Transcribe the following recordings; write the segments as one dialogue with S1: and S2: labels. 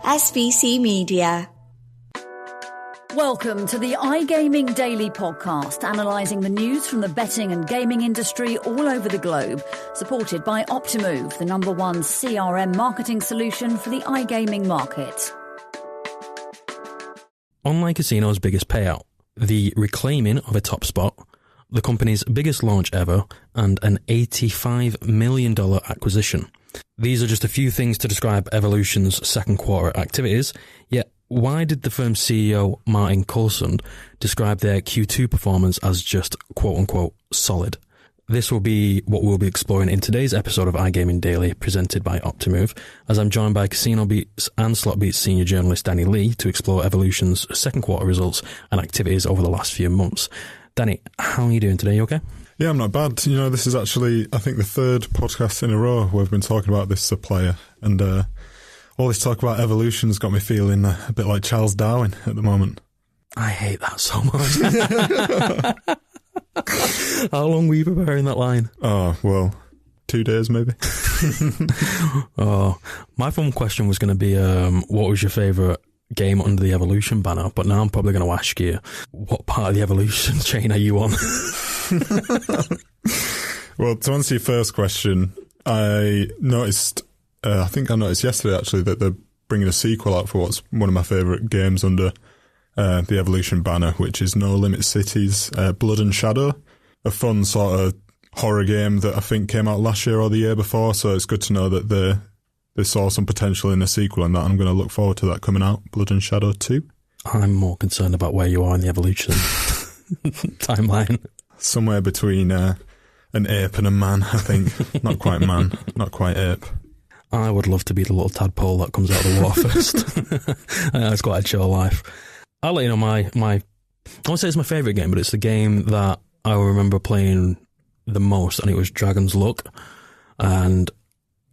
S1: SVC Media.
S2: Welcome to the iGaming Daily Podcast, analysing the news from the betting and gaming industry all over the globe, supported by Optimove, the #1 CRM marketing solution for the iGaming market.
S3: Online casino's biggest payout, the reclaiming of a top spot, the company's biggest launch ever, and an $85 million acquisition. These are just a few things to describe Evolution's second quarter activities, yet why did the firm's CEO, Martin Carlesund, describe their Q2 performance as just quote-unquote solid? This will be what we'll be exploring in today's episode of iGaming Daily, presented by Optimove, as I'm joined by CasinoBeat's and SlotBeat's senior journalist Danny Lee to explore Evolution's second quarter results and activities over the last few months. Danny, how are you doing today? You okay?
S4: Yeah, I'm not bad. You know, this is actually, I think, the third podcast in a row where we've been talking about this supplier, and all this talk about evolution's got me feeling a bit like Charles Darwin at the moment.
S3: I hate that so much. How long were you preparing that line?
S4: Oh, well, 2 days maybe.
S3: My fun question was going to be, what was your favourite game under the Evolution banner? But now I'm probably going to ask you, what part of the Evolution chain are you on?
S4: Well, to answer your first question, I noticed yesterday actually that they're bringing a sequel out for what's one of my favourite games under the Evolution banner, which is No Limit City's Blood and Shadow, a fun sort of horror game that I think came out last year or the year before, so it's good to know that they saw some potential in a sequel, and that I'm going to look forward to that coming out, Blood and Shadow 2. I'm
S3: more concerned about where you are in the Evolution timeline.
S4: Somewhere between an ape and a man, I think. Not quite man, not quite ape.
S3: I would love to be the little tadpole that comes out of the water first. It's quite a chill life. I'll let you know I won't say it's my favourite game, but it's the game that I remember playing the most, and it was Dragon's Luck. And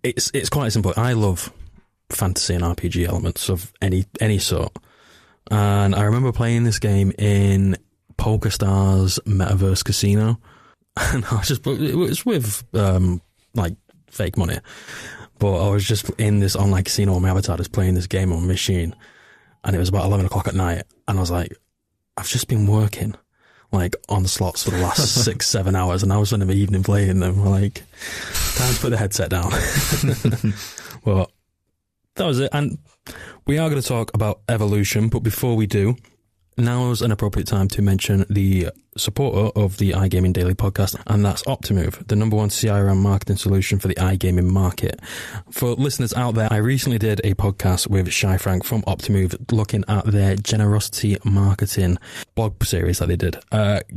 S3: it's quite simple. I love fantasy and RPG elements of any sort. And I remember playing this game in PokerStars Metaverse Casino. And it was with, like, fake money. But I was just in this online casino on my avatar, just playing this game on a machine. And it was about 11 o'clock at night. And I was like, I've just been working, like, on slots for the last 6-7 hours. And I was spending the evening playing them. We're like, time to put the headset down. Well, that was it. And we are going to talk about Evolution. But before we do, now is an appropriate time to mention the supporter of the iGaming Daily podcast, and that's Optimove, the #1 CRM marketing solution for the iGaming market. For listeners out there, I recently did a podcast with Shy Frank from Optimove looking at their generosity marketing blog series that they did.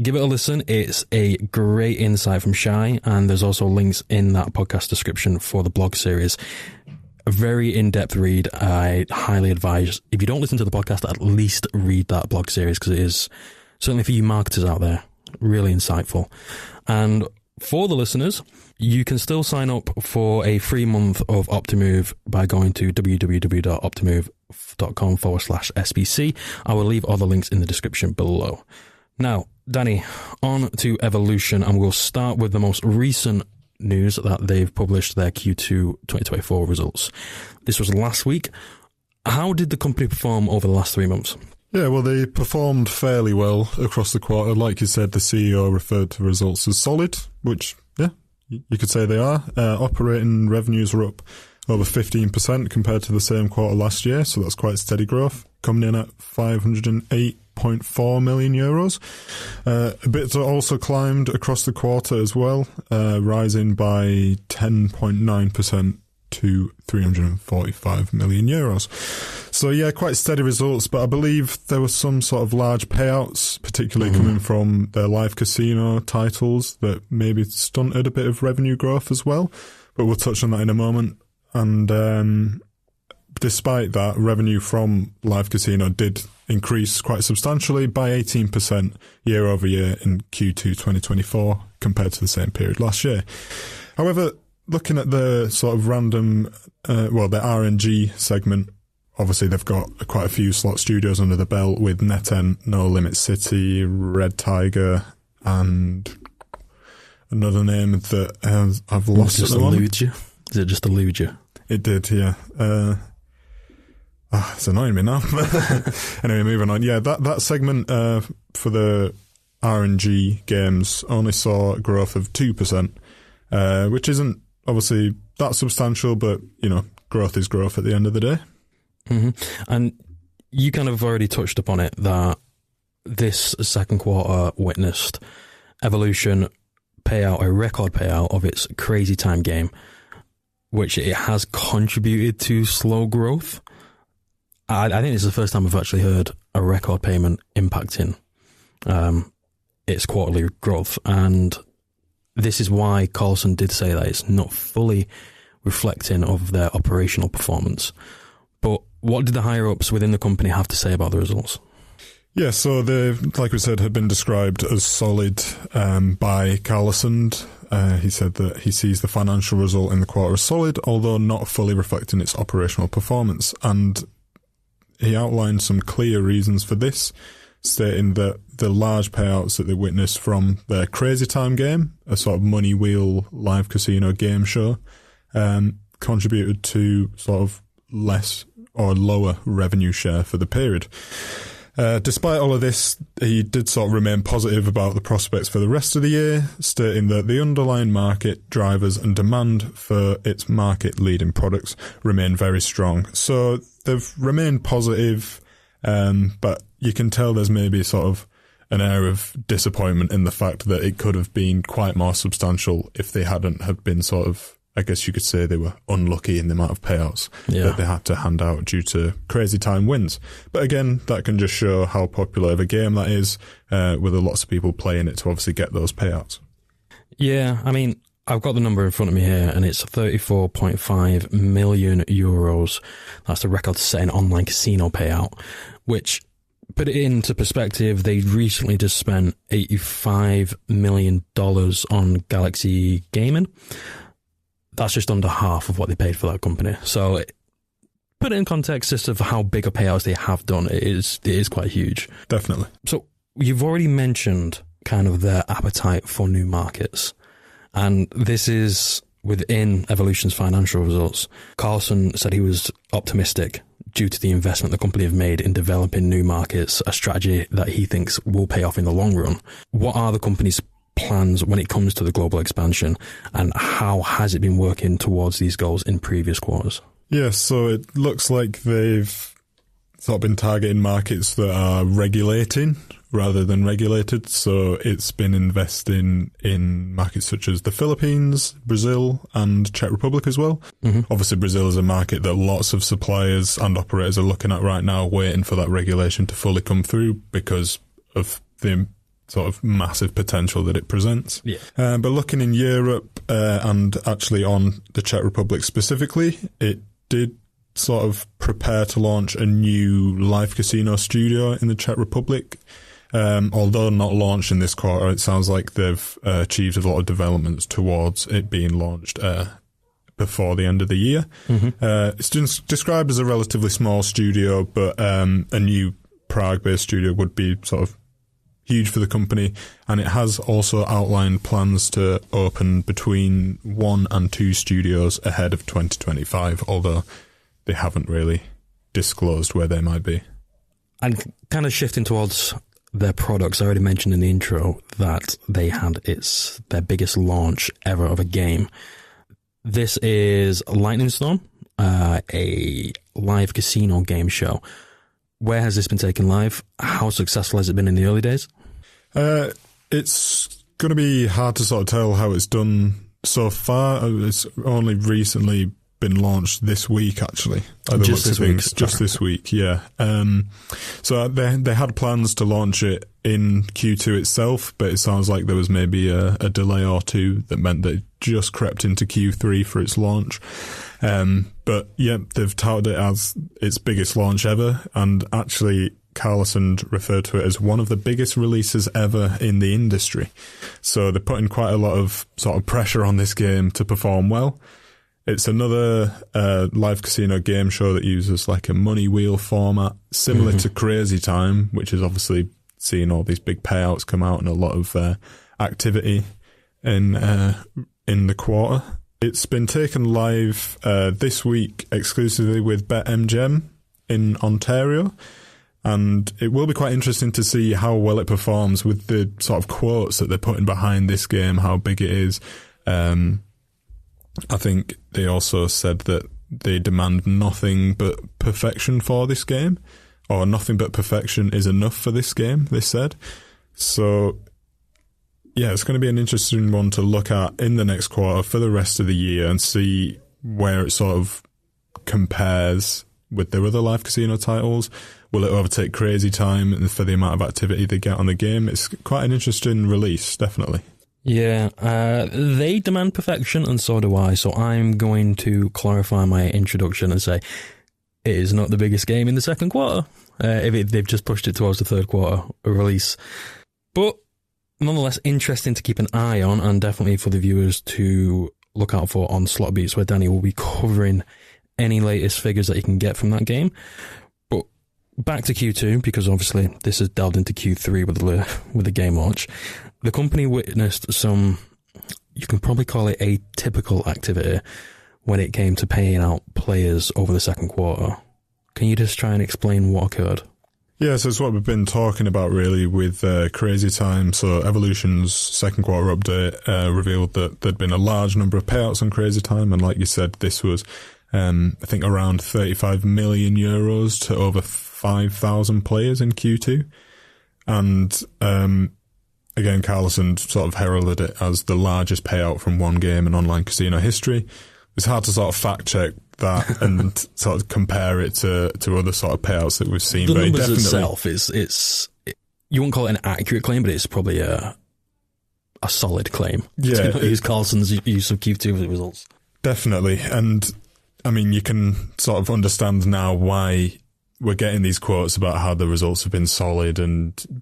S3: Give it a listen. It's a great insight from Shy, and there's also links in that podcast description for the blog series. A very in-depth read. I highly advise, if you don't listen to the podcast, at least read that blog series, because it is, certainly for you marketers out there, really insightful. And for the listeners, you can still sign up for a free month of Optimove by going to www.optimove.com/SBC. I will leave all the links in the description below. Now, Danny, on to Evolution, and we'll start with the most recent news that they've published their Q2 2024 results. This was last week. How did the company perform over the last 3 months?
S4: Yeah, well, they performed fairly well across the quarter. Like you said, the CEO referred to the results as solid, which, yeah, you could say they are. Operating revenues were up over 15% compared to the same quarter last year, so that's quite steady growth, coming in at €508.4 million. EBITDA also climbed across the quarter as well, rising by 10.9% to €345 million. So yeah, quite steady results, but I believe there were some sort of large payouts, particularly coming from their live casino titles, that maybe stunted a bit of revenue growth as well, but we'll touch on that in a moment. And despite that, revenue from live casino did increase quite substantially by 18% year over year in Q2 2024 compared to the same period last year. However, looking at the sort of random, the RNG segment, obviously they've got quite a few slot studios under the belt with NetEnt, No Limit City, Red Tiger, and another name that I've lost at the moment.
S3: Did it just elude you?
S4: It did, yeah. It's annoying me now. Anyway, moving on. Yeah, that segment for the RNG games only saw growth of 2%, which isn't obviously that substantial, but, growth is growth at the end of the day.
S3: Mm-hmm. And you kind of already touched upon it, that this second quarter witnessed Evolution pay out a record payout of its Crazy Time game, which it has contributed to slow growth. I think it's the first time I've actually heard a record payment impacting its quarterly growth. And this is why Carlesund did say that it's not fully reflecting of their operational performance. But what did the higher-ups within the company have to say about the results?
S4: Yeah, so they, like we said, had been described as solid by Carlesund. He said that he sees the financial result in the quarter as solid, although not fully reflecting its operational performance. And he outlined some clear reasons for this, stating that the large payouts that they witnessed from their Crazy Time game, a sort of money wheel live casino game show, contributed to sort of less or lower revenue share for the period. Despite all of this, he did sort of remain positive about the prospects for the rest of the year, stating that the underlying market drivers and demand for its market-leading products remain very strong. So they've remained positive, but you can tell there's maybe sort of an air of disappointment in the fact that it could have been quite more substantial if they hadn't have been sort of, I guess you could say they were unlucky in the amount of payouts that they had to hand out due to Crazy Time wins. But again, that can just show how popular of a game that is, with lots of people playing it to obviously get those payouts.
S3: Yeah, I mean, I've got the number in front of me here, and it's 34.5 million euros. That's the record-setting online casino payout, which, put it into perspective, they recently just spent $85 million on Galaxy Gaming. That's just under half of what they paid for that company. So, put it in context just of how big a payouts they have done, it is quite huge.
S4: Definitely.
S3: So, you've already mentioned kind of their appetite for new markets. And this is within Evolution's financial results. Carlesund said he was optimistic due to the investment the company have made in developing new markets, a strategy that he thinks will pay off in the long run. What are the company's plans when it comes to the global expansion, and how has it been working towards these goals in previous quarters?
S4: Yeah, so it looks like they've sort of been targeting markets that are regulating rather than regulated. So it's been investing in markets such as the Philippines, Brazil, and Czech Republic as well. Mm-hmm. Obviously, Brazil is a market that lots of suppliers and operators are looking at right now, waiting for that regulation to fully come through because of the sort of massive potential that it presents.
S3: Yeah.
S4: But looking in Europe and actually on the Czech Republic specifically, it did sort of prepare to launch a new live casino studio in the Czech Republic. Although not launched in this quarter, it sounds like they've achieved a lot of developments towards it being launched before the end of the year. Mm-hmm. It's described as a relatively small studio, but a new Prague-based studio would be sort of huge for the company, and it has also outlined plans to open between 1 and 2 studios ahead of 2025, although they haven't really disclosed where they might be.
S3: And kind of shifting towards their products, I already mentioned in the intro that they had their biggest launch ever of a game. This is Lightning Storm, a live casino game show. Where has this been taken live? How successful has it been in the early days?
S4: It's going to be hard to sort of tell how it's done so far. It's only recently been launched this week, actually.
S3: Just
S4: this week, yeah. So they had plans to launch it in Q2 itself, but it sounds like there was maybe a delay or two that meant that it just crept into Q3 for its launch. But yeah, they've touted it as its biggest launch ever, and actually Carlesund referred to it as one of the biggest releases ever in the industry. So they're putting quite a lot of sort of pressure on this game to perform well. It's another live casino game show that uses like a money wheel format, similar to Crazy Time, which is obviously seeing all these big payouts come out and a lot of activity in the quarter. It's been taken live this week exclusively with BetMGM. in Ontario. And it will be quite interesting to see how well it performs with the sort of quotes that they're putting behind this game, how big it is. I think they also said that they demand nothing but perfection for this game, or nothing but perfection is enough for this game, they said. So, yeah, it's going to be an interesting one to look at in the next quarter for the rest of the year and see where it sort of compares with their other live casino titles. Will it overtake Crazy Time for the amount of activity they get on the game? It's quite an interesting release, definitely.
S3: Yeah, they demand perfection, and so do I, so I'm going to clarify my introduction and say it is not the biggest game in the second quarter, if they've just pushed it towards the third quarter release. But nonetheless, interesting to keep an eye on, and definitely for the viewers to look out for on Slot Beats, where Danny will be covering any latest figures that you can get from that game. But back to Q2, because obviously this has delved into Q3 with the game launch. The company witnessed some, you can probably call it atypical activity when it came to paying out players over the second quarter. Can you just try and explain what occurred?
S4: Yeah, so it's what we've been talking about really with Crazy Time. So Evolution's second quarter update revealed that there'd been a large number of payouts on Crazy Time, and like you said, this was I think around 35 million euros to over 5,000 players in Q2. And again, Carlesund sort of heralded it as the largest payout from one game in online casino history. It's hard to sort of fact check that and sort of compare it to other sort of payouts that we've seen.
S3: The
S4: but
S3: numbers
S4: definitely,
S3: itself you wouldn't call it an accurate claim, but it's probably a solid claim.
S4: Yeah,
S3: to use Carlesund's use of Q2 results.
S4: Definitely, and I mean, you can sort of understand now why we're getting these quotes about how the results have been solid,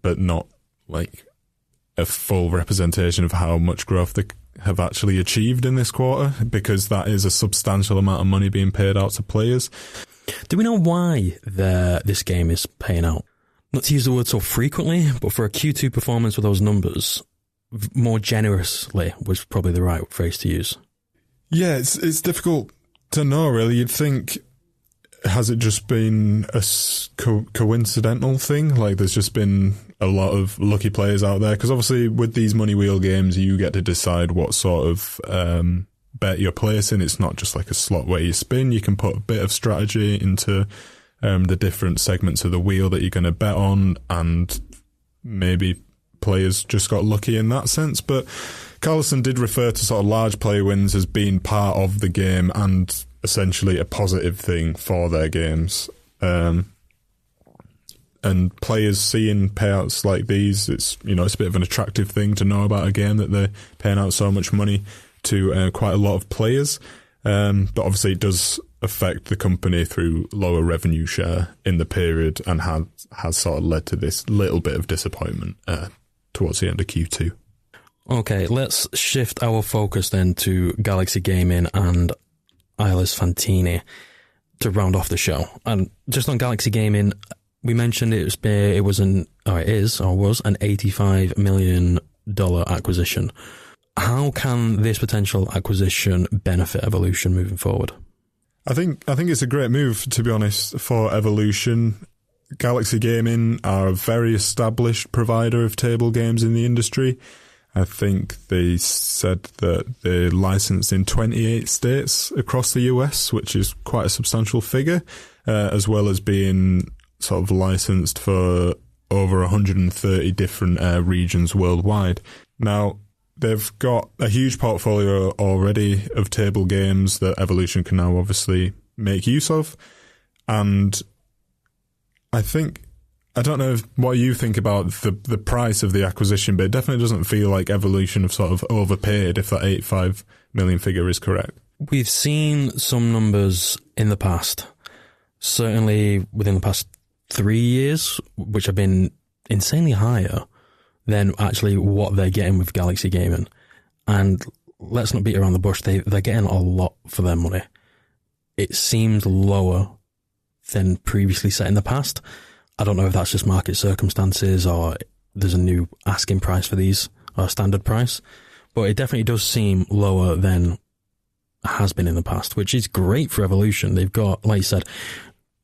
S4: but not like a full representation of how much growth they have actually achieved in this quarter, because that is a substantial amount of money being paid out to players.
S3: Do we know why this game is paying out? Not to use the word so frequently, but for a Q2 performance with those numbers, more generously was probably the right phrase to use. Yeah,
S4: it's difficult to know, really. You'd think, has it just been a coincidental thing? Like, there's just been a lot of lucky players out there? Because obviously with these money wheel games, you get to decide what sort of bet you're placing. It's not just like a slot where you spin. You can put a bit of strategy into the different segments of the wheel that you're going to bet on, and maybe players just got lucky in that sense. But Carlesund did refer to sort of large player wins as being part of the game and essentially a positive thing for their games. And players seeing payouts like these, it's a bit of an attractive thing to know about a game that they're paying out so much money to quite a lot of players. But obviously it does affect the company through lower revenue share in the period, and has sort of led to this little bit of disappointment towards the end of Q2.
S3: Okay, let's shift our focus then to Galaxy Gaming and Eilers-Fantini to round off the show. And just on Galaxy Gaming, we mentioned it was an $85 million acquisition. How can this potential acquisition benefit Evolution moving forward?
S4: I think it's a great move, to be honest, for Evolution. Galaxy Gaming are a very established provider of table games in the industry. I think they said that they're licensed in 28 states across the US, which is quite a substantial figure, as well as being sort of licensed for over 130 different regions worldwide. Now, they've got a huge portfolio already of table games that Evolution can now obviously make use of. And I don't know what you think about the price of the acquisition, but it definitely doesn't feel like Evolution have sort of overpaid, if that 85 million figure is correct.
S3: We've seen some numbers in the past, certainly within the past 3 years, which have been insanely higher than actually what they're getting with Galaxy Gaming. And let's not beat around the bush, they're getting a lot for their money. It seems lower than previously set in the past. I don't know if that's just market circumstances or there's a new asking price for these, or a standard price, but it definitely does seem lower than has been in the past, which is great for Evolution. They've got, like you said,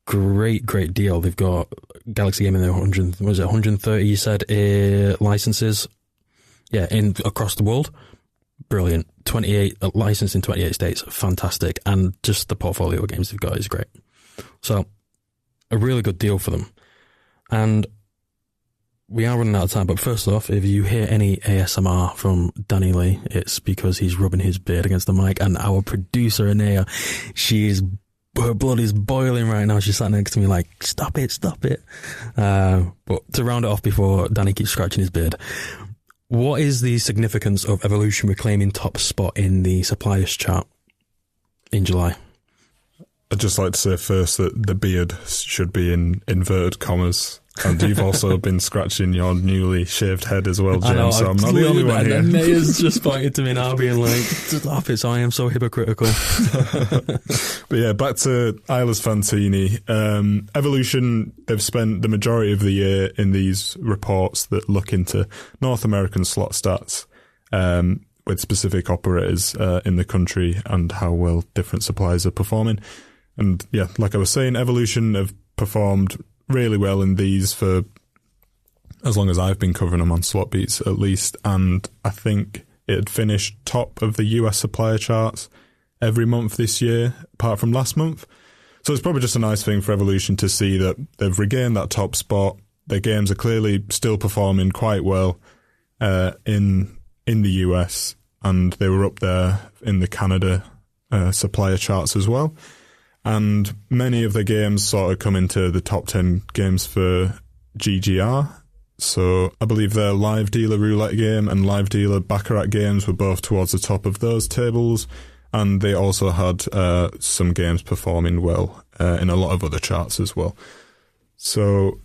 S3: great deal. They've got Galaxy Gaming, 130, you said, licenses, across the world. Brilliant. 28 licensed in 28 states, fantastic. And just the portfolio of games they've got is great. So, a really good deal for them. And we are running out of time, but first off, if you hear any ASMR from Danny Lee, it's because he's rubbing his beard against the mic, and our producer, Anea, her blood is boiling right now. She sat next to me like, stop it. But to round it off before Danny keeps scratching his beard, what is the significance of Evolution reclaiming top spot in the suppliers chart in July?
S4: I'd just like to say first that the beard should be in inverted commas. And you've also been scratching your newly shaved head as well, James, so I'm not the only one here.
S3: And Maya's just pointed to me now being like, stop it, so I am so hypocritical.
S4: But yeah, back to Eilers-Fantini. Evolution, they've spent the majority of the year in these reports that look into North American slot stats with specific operators in the country and how well different suppliers are performing. And yeah, like I was saying, Evolution have performed really well in these for as long as I've been covering them on SlotBeats at least, and I think it had finished top of the US supplier charts every month this year, apart from last month. So it's probably just a nice thing for Evolution to see that they've regained that top spot. Their games are clearly still performing quite well in the US, and they were up there in the Canada supplier charts as well. And many of the games sort of come into the top 10 games for GGR. So I believe their Live Dealer Roulette game and Live Dealer Baccarat games were both towards the top of those tables. And they also had some games performing well in a lot of other charts as well. So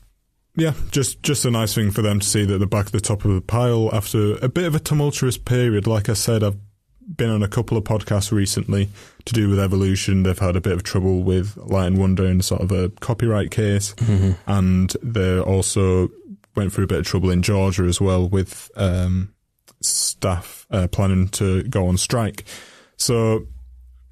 S4: yeah, just a nice thing for them to see that they're back at the top of the pile after a bit of a tumultuous period. Like I said, I've been on a couple of podcasts recently to do with Evolution. They've had a bit of trouble with Light & Wonder in sort of a copyright case, and they also went through a bit of trouble in Georgia as well with staff planning to go on strike. So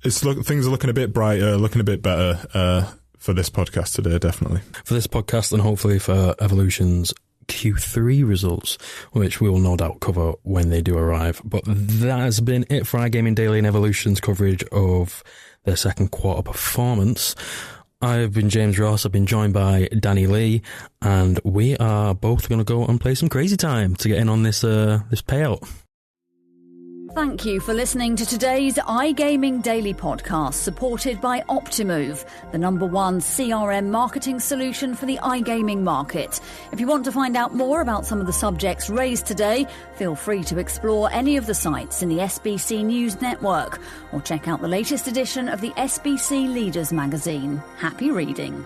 S4: things are looking a bit brighter, looking a bit better for this podcast today, definitely. For
S3: this podcast, and hopefully for Evolution's Q3 results, which we will no doubt cover when they do arrive. But that has been it for iGaming Daily and Evolution's coverage of their second quarter performance. I've been James Ross, I've been joined by Danny Lee, and we are both going to go and play some Crazy Time to get in on this payout.
S2: Thank you for listening to today's iGaming Daily podcast, supported by Optimove, the #1 CRM marketing solution for the iGaming market. If you want to find out more about some of the subjects raised today, feel free to explore any of the sites in the SBC News Network or check out the latest edition of the SBC Leaders magazine. Happy reading.